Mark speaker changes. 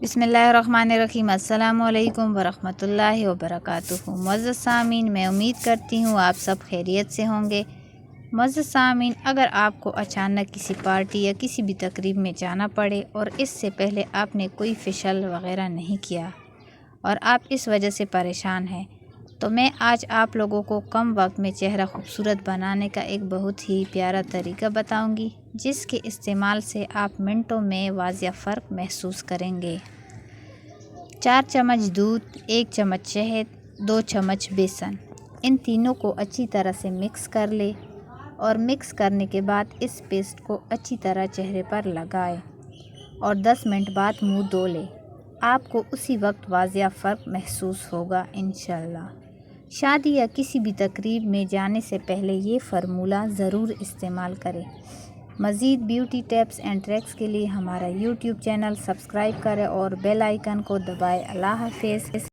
Speaker 1: بسم اللہ الرحمن الرحیم۔ السلام علیکم ورحمۃ اللہ وبرکاتہ۔ معزز سامعین، میں امید کرتی ہوں آپ سب خیریت سے ہوں گے۔ معزز سامعین، اگر آپ کو اچانک کسی پارٹی یا کسی بھی تقریب میں جانا پڑے اور اس سے پہلے آپ نے کوئی فیشل وغیرہ نہیں کیا اور آپ اس وجہ سے پریشان ہیں، تو میں آج آپ لوگوں کو کم وقت میں چہرہ خوبصورت بنانے کا ایک بہت ہی پیارا طریقہ بتاؤں گی، جس کے استعمال سے آپ منٹوں میں واضح فرق محسوس کریں گے۔ 4 چمچ دودھ، 1 چمچ شہد، 2 چمچ بیسن، ان تینوں کو اچھی طرح سے مکس کر لے اور مکس کرنے کے بعد اس پیسٹ کو اچھی طرح چہرے پر لگائے اور 10 منٹ بعد منہ دھو لے۔ آپ کو اسی وقت واضح فرق محسوس ہوگا انشاءاللہ۔ شادی یا کسی بھی تقریب میں جانے سے پہلے یہ فارمولہ ضرور استعمال کریں۔ مزید بیوٹی ٹپس اینڈ ٹرکس کے لیے ہمارا یوٹیوب چینل سبسکرائب کریں اور بیل آئیکن کو دبائیں۔ اللہ حافظ۔